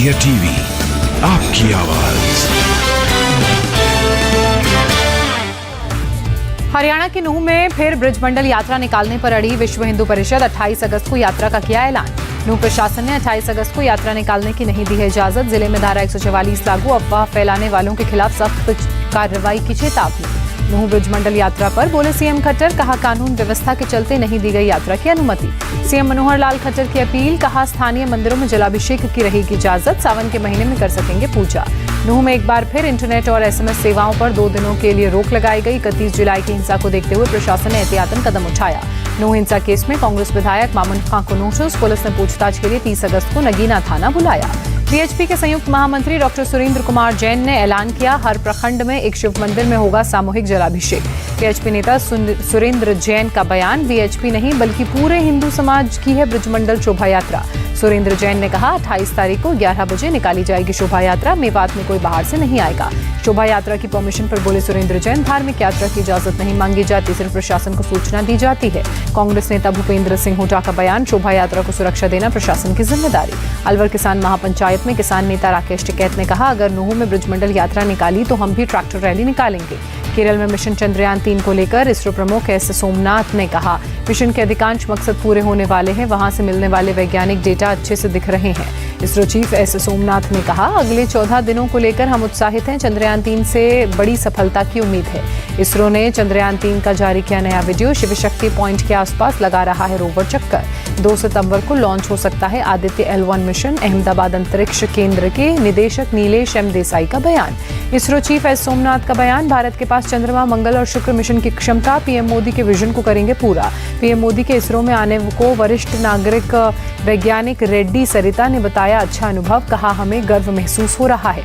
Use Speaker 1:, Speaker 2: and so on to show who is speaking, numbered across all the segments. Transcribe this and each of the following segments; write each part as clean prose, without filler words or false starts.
Speaker 1: India TV, आपकी आवाज।
Speaker 2: हरियाणा के नूंह में फिर ब्रजमंडल यात्रा निकालने पर अड़ी विश्व हिंदू परिषद। 28 अगस्त को यात्रा का किया ऐलान। नूंह प्रशासन ने 28 अगस्त को यात्रा निकालने की नहीं दी है इजाजत। जिले में धारा 144 लागू, अफवाह फैलाने वालों के खिलाफ सख्त कार्रवाई की चेतावनी। नूंह ब्रजमंडल यात्रा पर बोले सीएम खट्टर, कहा कानून व्यवस्था के चलते नहीं दी गई यात्रा की अनुमति। सीएम मनोहर लाल खट्टर की अपील, कहा स्थानीय मंदिरों में जलाभिषेक की रहेगी इजाजत, सावन के महीने में कर सकेंगे पूजा। नूंह में एक बार फिर इंटरनेट और एसएमएस सेवाओं पर 2 दिनों के लिए रोक लगाई गई। 31 जुलाई की हिंसा को देखते हुए प्रशासन ने एहतियातन कदम उठाया। नूंह हिंसा केस में कांग्रेस विधायक मामून खां को नोटिस। पुलिस ने पूछताछ के लिए 30 अगस्त को नगीना थाना बुलाया। वीएचपी के संयुक्त महामंत्री डॉक्टर सुरेंद्र कुमार जैन ने ऐलान किया, हर प्रखंड में एक शिव मंदिर में होगा सामूहिक जलाभिषेक। वीएचपी नेता सुरेंद्र जैन का बयान, वीएचपी नहीं बल्कि पूरे हिंदू समाज की है ब्रजमंडल शोभा यात्रा। सुरेंद्र जैन ने कहा 28 तारीख को 11 बजे निकाली जाएगी शोभा यात्रा। मेवात में कोई बाहर से नहीं आएगा। शोभा यात्रा की परमिशन पर बोले सुरेंद्र जैन, धार्मिक यात्रा की इजाजत नहीं मांगी जाती, सिर्फ प्रशासन को सूचना दी जाती है। कांग्रेस नेता भूपेंद्र सिंह हुड्डा का बयान, शोभा यात्रा को सुरक्षा देना प्रशासन की जिम्मेदारी। अलवर किसान महापंचायत में किसान नेता राकेश टिकैत ने कहा, अगर नूंह में ब्रजमंडल यात्रा निकाली तो हम भी ट्रैक्टर रैली निकालेंगे। केरल में मिशन चंद्रयान 3 को लेकर इसरो प्रमुख एस सोमनाथ ने कहा, मिशन के अधिकांश मकसद पूरे होने वाले हैं, वहां से मिलने वाले वैज्ञानिक डेटा अच्छे से दिख रहे हैं। इसरो चीफ एस सोमनाथ ने कहा, अगले 14 दिनों को लेकर हम उत्साहित हैं। चंद्रयान 3 से बड़ी सफलता की उम्मीद है। इसरो ने चंद्रयान 3 का जारी किया नया वीडियो। शिव शक्ति पॉइंट के आसपास लगा रहा है रोवर चक्कर। 2 सितंबर को लॉन्च हो सकता है आदित्य L1 मिशन। अहमदाबाद अंतरिक्ष केंद्र के निदेशक नीलेश M देसाई का बयान। इसरो चीफ एस सोमनाथ का बयान, भारत के पास चंद्रमा, मंगल और शुक्र मिशन की क्षमता, पीएम मोदी के विजन को करेंगे पूरा। पीएम मोदी के इसरो में आने को वरिष्ठ नागरिक वैज्ञानिक रेड्डी सरिता ने बताया अच्छा अनुभव, कहा हमें गर्व महसूस हो रहा है।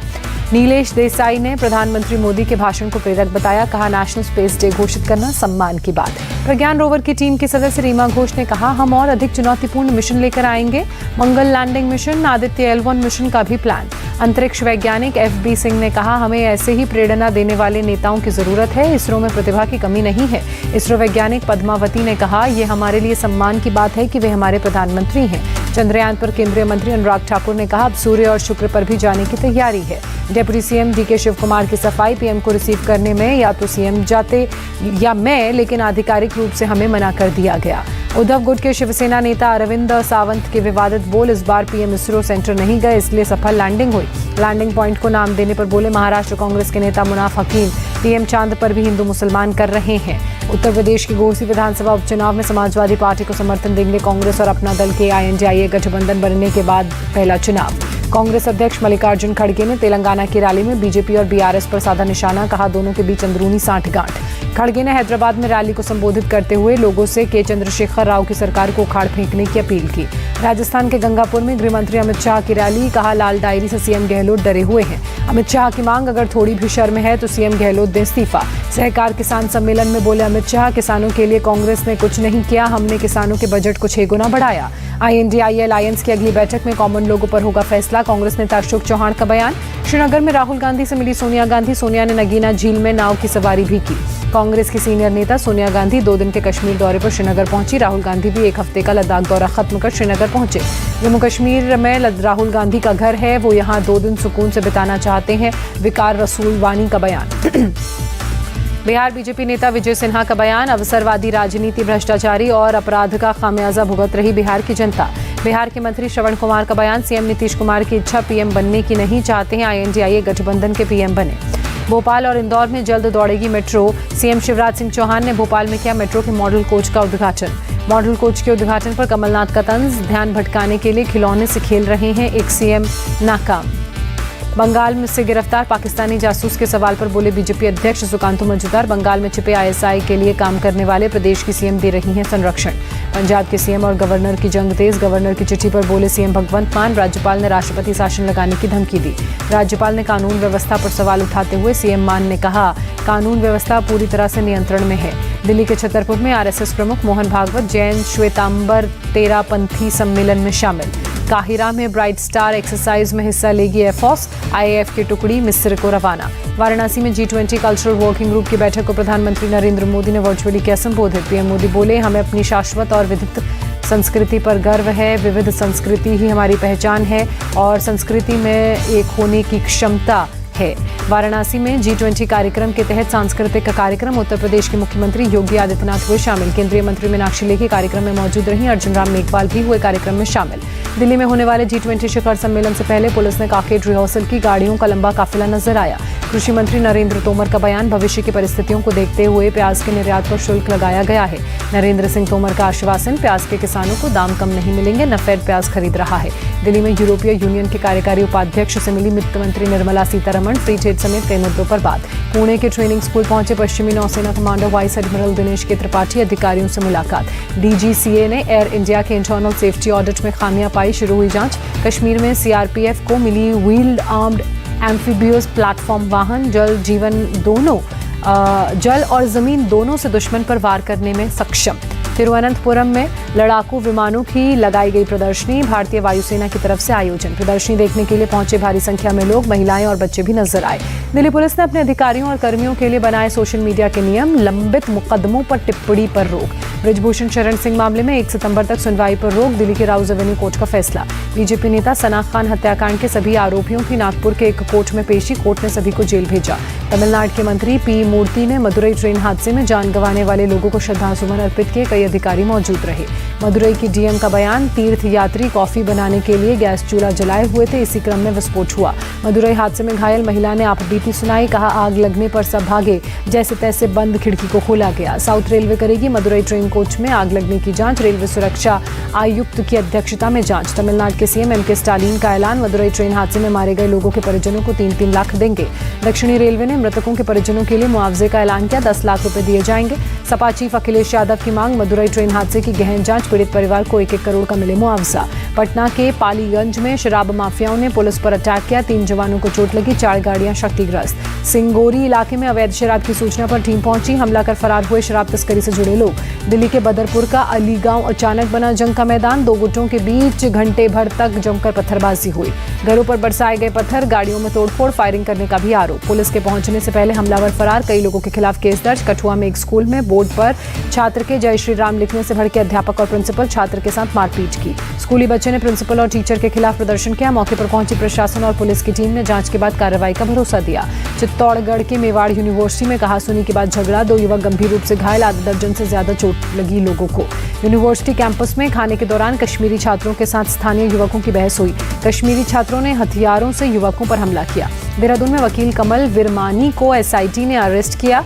Speaker 2: नीलेश देसाई ने प्रधानमंत्री मोदी के भाषण को प्रेरक बताया, कहा नेशनल स्पेस डे घोषित करना सम्मान की बात। प्रज्ञान रोवर की टीम के सदस्य रीमा घोष ने कहा, हम और अधिक चुनौतीपूर्ण मिशन लेकर आएंगे। मंगल landing mission, Aditya L1 mission का भी प्लान। अंतरिक्ष वैज्ञानिक FB सिंह ने कहा, हमें ऐसे ही प्रेरणा देने वाले नेताओं की जरूरत है। इसरो में प्रतिभा की कमी नहीं है। इसरो वैज्ञानिक पद्मावती ने कहा, यह हमारे लिए सम्मान की बात है कि वे हमारे प्रधानमंत्री हैं। चंद्रयान पर केंद्रीय मंत्री अनुराग ठाकुर ने कहा, अब सूर्य और शुक्र पर भी जाने की तैयारी है। Deputy CM DK Shiv Kumar की सफाई, पीएम को रिसीव करने में या तो सीएम जाते या मैं, लेकिन आधिकारिक रूप से हमें मना कर दिया गया। उद्धव गुट के शिवसेना नेता अरविंद सावंत के विवादित बोल, इस बार पीएम इसरो सेंटर नहीं गए इसलिए सफल लैंडिंग हुई। लैंडिंग पॉइंट को नाम देने पर बोले महाराष्ट्र कांग्रेस के नेता मुनाफ हकीम, पीएम चांद पर भी हिंदू मुसलमान कर रहे हैं। उत्तर प्रदेश की घोसी विधानसभा उपचुनाव में समाजवादी पार्टी को समर्थन देंगे कांग्रेस और अपना दल के INDIA गठबंधन बनने के बाद पहला चुनाव। कांग्रेस अध्यक्ष मल्लिकार्जुन खड़गे ने तेलंगाना की रैली में बीजेपी और BRS पर साधा निशाना, कहा दोनों के बीच अंदरूनी सांठ-गांठ। खड़गे ने हैदराबाद में रैली को संबोधित करते हुए लोगों से के चंद्रशेखर राव की सरकार को उखाड़ फेंकने की अपील की। राजस्थान के गंगापुर में गृह मंत्री अमित शाह की रैली, कहा लाल डायरी से सीएम गहलोत डरे हुए हैं। अमित शाह की मांग, अगर थोड़ी भी शर्म है तो सीएम गहलोत दें इस्तीफा। सहकार किसान सम्मेलन में बोले अमित शाह, किसानों के लिए कांग्रेस ने कुछ नहीं किया, हमने किसानों के बजट को 6 गुना बढ़ाया। INDIA अलायंस की अगली बैठक में कॉमन लोगों पर होगा फैसला। कांग्रेस नेता अशोक चौहान का बयान, श्रीनगर में राहुल गांधी से मिली सोनिया गांधी, सोनिया ने नगीना झील में नाव की सवारी भी की। कांग्रेस की सीनियर नेता सोनिया गांधी 2 दिन के कश्मीर दौरे पर श्रीनगर पहुंची। राहुल गांधी भी 1 हफ्ते का लद्दाख दौरा खत्म कर श्रीनगर पहुंचे। जम्मू कश्मीर में राहुल गांधी का घर है, वो यहां 2 दिन सुकून से बिताना चाहते हैं। विकार रसूल वानी का बयान। बिहार बीजेपी नेता विजय सिन्हा का बयान, अवसरवादी राजनीति, भ्रष्टाचारी और अपराध का खामियाजा भुगत रही बिहार की जनता। बिहार के मंत्री श्रवण कुमार का बयान, सीएम नीतीश कुमार की इच्छा पीएम बनने की नहीं, चाहते हैं INDIA गठबंधन के पीएम बने। भोपाल और इंदौर में जल्द दौड़ेगी मेट्रो, सीएम शिवराज सिंह चौहान ने भोपाल में किया मेट्रो के मॉडल कोच का उद्घाटन। मॉडल कोच के उद्घाटन पर कमलनाथ का तंज, ध्यान भटकाने के लिए खिलौने से खेल रहे हैं, एक सीएम नाकाम। बंगाल में से गिरफ्तार पाकिस्तानी जासूस के सवाल पर बोले बीजेपी अध्यक्ष सुकांतु मजूमदार, बंगाल में छिपे ISI के लिए काम करने वाले प्रदेश की सीएम दे रही हैं संरक्षण। पंजाब के सीएम और गवर्नर की जंग तेज, गवर्नर की चिट्ठी पर बोले सीएम भगवंत मान, राज्यपाल ने राष्ट्रपति शासन लगाने की धमकी दी। राज्यपाल ने कानून व्यवस्था पर सवाल उठाते हुए सीएम मान ने कहा, कानून व्यवस्था पूरी तरह से नियंत्रण में है। दिल्ली के छतरपुर में RSS प्रमुख मोहन भागवत जैन श्वेतांबर तेरापंथी सम्मेलन में शामिल। काहिरा में ब्राइट स्टार एक्सरसाइज में हिस्सा लेगी एयरफोर्स, IAF की टुकड़ी मिस्र को रवाना। वाराणसी में G20 कल्चरल वर्किंग ग्रुप की बैठक को प्रधानमंत्री नरेंद्र मोदी ने वर्चुअली किया संबोधित। पीएम मोदी बोले, हमें अपनी शाश्वत और संस्कृति पर गर्व है, विविध संस्कृति ही हमारी पहचान है और संस्कृति में एक होने की क्षमता है। वाराणसी में G20 कार्यक्रम के तहत सांस्कृतिक कार्यक्रम उत्तर प्रदेश के मुख्यमंत्री योगी आदित्यनाथ हुए शामिल। केंद्रीय मंत्री मीनाक्षी लेखी कार्यक्रम में मौजूद रहीं। अर्जुन राम मेघवाल भी हुए कार्यक्रम में शामिल। दिल्ली में होने वाले G20 शिखर सम्मेलन से पहले पुलिस ने काकेड रिहर्सल की। गाड़ियों का लंबा काफिला नजर आया। कृषि मंत्री नरेंद्र तोमर का बयान, भविष्य की परिस्थितियों को देखते हुए प्याज के निर्यात पर शुल्क लगाया गया है। नरेंद्र सिंह तोमर का आश्वासन, प्याज के किसानों को दाम कम नहीं मिलेंगे, नफेड प्याज खरीद रहा है। दिल्ली में यूरोपीय यूनियन के कार्यकारी उपाध्यक्ष से मिली वित्त मंत्री निर्मला सीतारमण। फ्री ट्रेड समेत कई मुद्दों पर बात। पुणे के ट्रेनिंग स्कूल पहुंचे पश्चिमी नौसेना कमांडर वाइस एडमिरल दिनेश के त्रिपाठी। अधिकारियों से मुलाकात। DGCA ने एयर इंडिया के इंटरनल सेफ्टी ऑडिट में खामियां पाई, शुरू हुई जांच। कश्मीर में CRPF को मिली व्हील्ड आर्म्ड एम्फीबियस प्लेटफॉर्म वाहन। जल और जमीन दोनों से दुश्मन पर वार करने में सक्षम। तिरुवनंतपुरम में लड़ाकू विमानों की लगाई गई प्रदर्शनी, भारतीय वायुसेना की तरफ से आयोजन। प्रदर्शनी देखने के लिए पहुंचे भारी संख्या में लोग, महिलाएं और बच्चे भी नजर आए। दिल्ली पुलिस ने अपने अधिकारियों और कर्मियों के लिए बनाए सोशल मीडिया के नियम, लंबित मुकदमों पर टिप्पणी पर रोक। ब्रिजभूषण शरण सिंह मामले में 1 सितंबर तक सुनवाई पर रोक, दिल्ली के राउज एवेन्यू कोर्ट का फैसला। बीजेपी नेता सना खान हत्याकांड के सभी आरोपियों की नागपुर के एक कोर्ट में पेशी, कोर्ट ने सभी को जेल भेजा। तमिलनाडु के मंत्री P मूर्ति ने मदुरई ट्रेन हादसे में जान गंवाने वाले लोगों को श्रद्धासुमन अर्पित किए। कई अधिकारी मौजूद रहे। मदुरई की DM का बयान, तीर्थ यात्री कॉफी बनाने के लिए गैस चूल्हा जलाए हुए थे, इसी क्रम में विस्फोट हुआ। मदुरई हादसे में घायल महिला ने आपबीती सुनाई, कहा आग लगने पर सब भागे, जैसे तैसे बंद खिड़की को खोला गया। साउथ रेलवे करेगी मदुरई ट्रेन कोच में आग लगने की जांच, रेलवे सुरक्षा आयुक्त की अध्यक्षता में जांच। तमिलनाडु के CM MK स्टालिन का ऐलान, मदुरई ट्रेन हादसे में मारे गए लोगों के परिजनों को 3-3 लाख देंगे। दक्षिणी रेलवे ने मृतकों के परिजनों के लिए मुआवजे का ऐलान किया, 10 लाख रुपए दिए जाएंगे। सपा चीफ अखिलेश यादव की मांग, मदुरई ट्रेन हादसे की गहन जांच, पीड़ित परिवार को 1-1 करोड़ का मिले मुआवजा। पटना के पालीगंज में शराब माफियाओं ने पुलिस पर अटैक किया, 3 जवानों को चोट लगी, 4 गाड़ियां क्षतिग्रस्त। सिंगोरी इलाके में अवैध शराब की सूचना पर टीम पहुंची, हमला कर फरार हुए शराब तस्करी से जुड़े लोग। दिल्ली के बदरपुर का अली गांव अचानक बना जंग का मैदान, 2 गुटों के बीच घंटे भर तक जमकर पत्थरबाजी हुई। घरों पर बरसाए गए पत्थर, गाड़ियों में तोड़फोड़, फायरिंग करने का भी आरोप। पुलिस के पहुंचने से पहले हमलावर फरार, कई लोगों के खिलाफ केस दर्ज। कठुआ में एक स्कूल में बोर्ड पर छात्र के जय श्री राम लिखने से भड़के अध्यापक और प्रिंसिपल, छात्र के साथ मारपीट की। स्कूली बच्चे ने प्रिंसिपल और टीचर के खिलाफ प्रदर्शन किया। मौके पर पहुंची प्रशासन और पुलिस की टीम ने जांच के बाद कार्रवाई का भरोसा दिया। चित्तौड़गढ़ के मेवाड़ यूनिवर्सिटी में कहासुनी के बाद झगड़ा, 2 युवक गंभीर रूप से घायल, आधा दर्जन से ज्यादा चोट लगी लोगों को। यूनिवर्सिटी कैंपस में खाने के दौरान कश्मीरी छात्रों के साथ स्थानीय युवकों की बहस हुई। कश्मीरी छात्रों ने हथियारों से युवकों पर हमला किया। देहरादून में वकील कमल विरमानी को SIT ने अरेस्ट किया,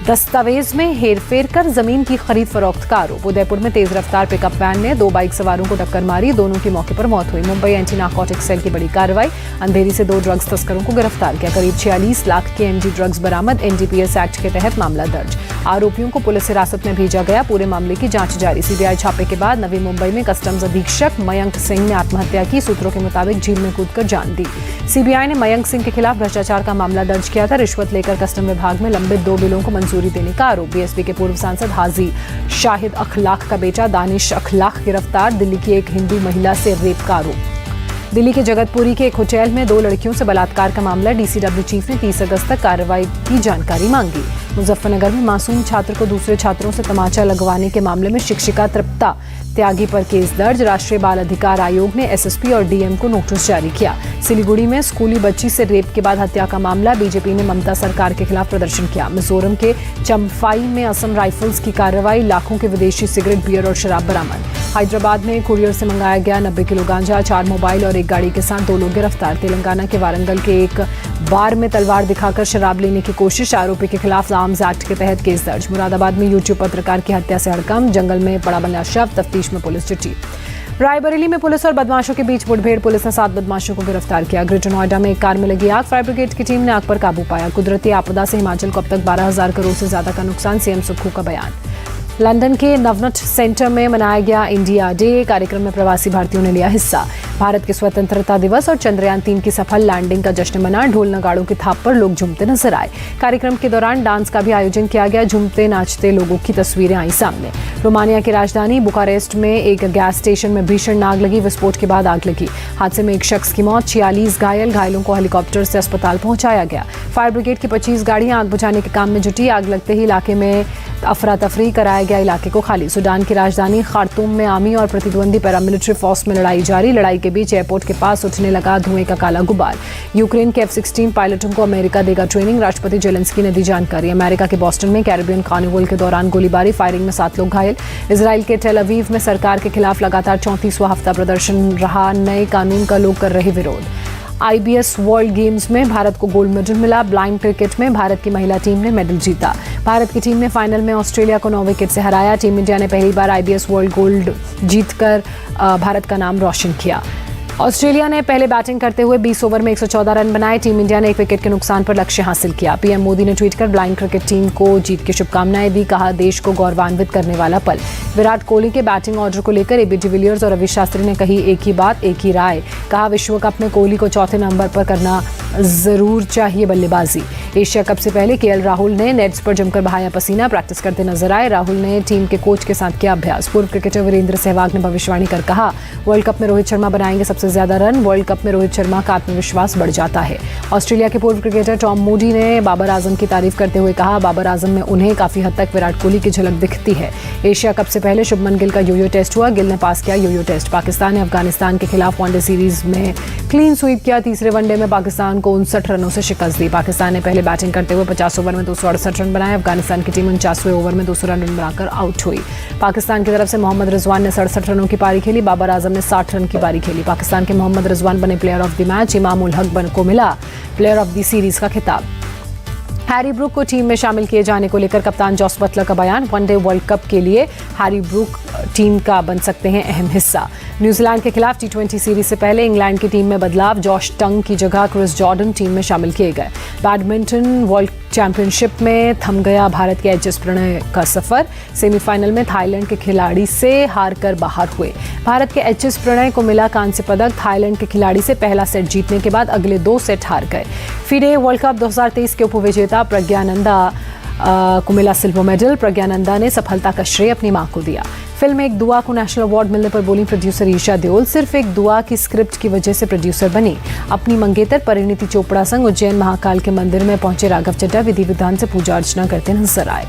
Speaker 2: दस्तावेज में हेरफेर कर जमीन की खरीद फरोख्त का आरोप। उदयपुर में तेज रफ्तार पिकअप वैन ने 2 बाइक सवारों को टक्कर मारी, दोनों की मौके पर मौत हुई। मुंबई एंटी नार्कोटिक सेल की बड़ी कार्रवाई, अंधेरी से 2 ड्रग्स तस्करों को गिरफ्तार किया। करीब 46 लाख के MG ड्रग्स बरामद, NDPS एक्ट के तहत मामला दर्ज। आरोपियों को पुलिस हिरासत में भेजा गया, पूरे मामले की जांच जारी। CBI छापे के बाद नवी मुंबई में कस्टम्स अधीक्षक मयंक सिंह ने आत्महत्या की, सूत्रों के मुताबिक झील में कूदकर जान दी। CBI ने मयंक सिंह के खिलाफ भ्रष्टाचार का मामला दर्ज किया था। रिश्वत लेकर कस्टम विभाग में लंबित 2 बिलों को मंजूरी देने का आरोप। BSP के पूर्व सांसद हाजी शाहिद अखलाक का बेटा दानिश अखलाक गिरफ्तार, दिल्ली की एक हिंदू महिला से रेप का आरोप। दिल्ली के जगतपुरी के एक होटल में 2 लड़कियों से बलात्कार का मामला, DCW चीफ ने 30 अगस्त तक कार्रवाई की जानकारी मांगी। मुजफ्फरनगर में मासूम छात्र को दूसरे छात्रों से तमाचा लगवाने के मामले में शिक्षिका तृप्ता त्यागी पर केस दर्ज। राष्ट्रीय बाल अधिकार आयोग ने SSP और DM को नोटिस जारी किया। सिलीगुड़ी में स्कूली बच्ची से रेप के बाद हत्या का मामला, BJP ने ममता सरकार के खिलाफ प्रदर्शन किया। मिजोरम के चम्फाई में असम राइफल्स की कार्रवाई, लाखों के विदेशी सिगरेट, बियर और शराब बरामद। हैदराबाद में कुरियर से मंगाया गया 90 किलो गांजा, 4 मोबाइल और एक गाड़ी के साथ 2 लोग गिरफ्तार। तेलंगाना के वारंगल के एक बार में तलवार दिखाकर शराब लेने की कोशिश, आरोपी के खिलाफ आर्म्स एक्ट के तहत केस दर्ज। मुरादाबाद में YouTube पत्रकार की हत्या से हड़कंप, जंगल में पड़ा बना शव, तफ्तीश में पुलिस जुटी। रायबरेली में पुलिस और बदमाशों के बीच मुठभेड़, पुलिस ने 7 बदमाशों को गिरफ्तार किया। ग्रेटर नोएडा में एक कार में लगी आग, फायर ब्रिगेड की टीम ने आग पर काबू पाया। कुदरती आपदा से हिमाचल को अब तक 12,000 करोड़ से ज्यादा का नुकसान, CM सुक्खू का बयान। लंदन के नवनट सेंटर में मनाया गया इंडिया डे, कार्यक्रम में प्रवासी भारतीयों ने लिया हिस्सा। भारत के स्वतंत्रता दिवस और चंद्रयान 3 की सफल लैंडिंग का जश्न मना। ढोल नगाड़ों की थाप पर लोग झूमते नजर आए। कार्यक्रम के दौरान डांस का भी आयोजन किया गया। झूमते नाचते लोगों की तस्वीरें आई सामने। रोमानिया की राजधानी बुखारेस्ट में एक गैस स्टेशन में भीषण आग लगी। विस्फोट के बाद आग लगी। हादसे में एक शख्स की मौत, 46 घायलों को हेलीकॉप्टर से अस्पताल पहुंचाया गया। फायर ब्रिगेड की 25 गाड़ियां आग बुझाने के काम में जुटी। आग लगते ही इलाके में अफरा तफरी कराया गया इलाके को खाली। सूडान की राजधानी खार्तूम में आर्मी और प्रतिद्वंदी पैरामिलिट्री फोर्स में लड़ाई जारी। लड़ाई के बीच एयरपोर्ट के पास उठने लगा धुएं का काला गुबार। यूक्रेन के F-16 पायलटों को अमेरिका देगा ट्रेनिंग। राष्ट्रपति जेलेंस्की ने दी जानकारी। अमेरिका के बॉस्टन में कैरिबियन कार्निवल के दौरान गोलीबारी, फायरिंग में 7 लोग घायल। इजराइल के टेल अवीव में सरकार के खिलाफ लगातार 34वां हफ्ता प्रदर्शन रहा। नए कानून का लोग कर रहे विरोध। IBS वर्ल्ड गेम्स में भारत को गोल्ड मेडल मिला। ब्लाइंड क्रिकेट में भारत की महिला टीम ने मेडल जीता। भारत की टीम ने फाइनल में ऑस्ट्रेलिया को 9 विकेट से हराया। टीम इंडिया ने पहली बार IBS वर्ल्ड गोल्ड जीतकर भारत का नाम रोशन किया। ऑस्ट्रेलिया ने पहले बैटिंग करते हुए 20 ओवर में 114 रन बनाए। टीम इंडिया ने 1 विकेट के नुकसान पर लक्ष्य हासिल किया। PM मोदी ने ट्वीट कर ब्लाइंड क्रिकेट टीम को जीत की शुभकामनाएं दी। कहा, देश को गौरवान्वित करने वाला पल। विराट कोहली के बैटिंग ऑर्डर को लेकर AB डिविलियर्स और रवि शास्त्री ने कही एक ही बात, एक ही राय। कहा, विश्व कप में कोहली को चौथे नंबर पर करना जरूर चाहिए बल्लेबाजी। एशिया कप से पहले KL राहुल ने नेट्स पर जमकर बहाया पसीना, प्रैक्टिस करते नजर आए। राहुल ने टीम के कोच के साथ किया अभ्यास। पूर्व क्रिकेटर वीरेंद्र सहवाग ने भविष्यवाणी कर कहा, वर्ल्ड कप में रोहित शर्मा बनाएंगे सबसे ज्यादा रन। वर्ल्ड कप में रोहित शर्मा का आत्मविश्वास बढ़ जाता है। ऑस्ट्रेलिया के पूर्व क्रिकेटर टॉम मूडी ने बाबर आजम की तारीफ करते हुए कहा, बाबर आजम में उन्हें काफी हद तक विराट कोहली की झलक दिखती है। एशिया कप से पहले शुभमन गिल का यो-यो टेस्ट हुआ। गिल ने पास किया यो-यो टेस्ट। पाकिस्तान ने अफगानिस्तान के खिलाफ वनडे सीरीज में क्लीन स्वीप किया। तीसरे वनडे में पाकिस्तान को 59 रनों से शिकस्त दी। पाकिस्तान ने पहले बैटिंग करते हुए 50 ओवर में 268 रन बनाए। अफगानिस्तान की टीम 49वें ओवर में 200 रन बनाकर आउट हुई। पाकिस्तान की तरफ से मोहम्मद रिजवान ने 67 रनों की पारी खेली। बाबर आजम ने 60 रन की पारी खेली। पाकिस्तान के मोहम्मद रिजवान बने player of the match. Imam ul Haq को मिला प्लेयर ऑफ द सीरीज का खिताब। हैरी ब्रूक को टीम में शामिल किए जाने को लेकर कप्तान जॉस बटलर का बयान। वनडे वर्ल्ड कप के लिए हैरी ब्रूक टीम का बन सकते हैं अहम हिस्सा। न्यूजीलैंड के खिलाफ T20 सीरीज से पहले इंग्लैंड की टीम में बदलाव। जॉश टंग की जगह क्रिस जॉर्डन टीम में शामिल किए गए। बैडमिंटन वर्ल्ड चैंपियनशिप में थम गया भारत के HS प्रणय का सफर। सेमीफाइनल में थाईलैंड के खिलाड़ी से हारकर बाहर हुए। भारत के HS प्रणय को मिला कांस्य पदक। थाईलैंड के खिलाड़ी से पहला सेट जीतने के बाद अगले 2 सेट हार गए। FIDE वर्ल्ड कप 2023 के उपविजेता प्रज्ञानंदा को मिला सिल्वर मेडल। प्रज्ञानंदा ने सफलता का श्रेय अपनी मां को दिया। फिल्म एक दुआ को नेशनल अवार्ड मिलने पर बोली प्रोड्यूसर ईशा देओल, सिर्फ एक दुआ की स्क्रिप्ट की वजह से प्रोड्यूसर बनी। अपनी मंगेतर परिणीति चोपड़ा संग उज्जैन महाकाल के मंदिर में पहुंचे राघव चड्ढा विधि विधान से पूजा अर्चना करते नजर आए।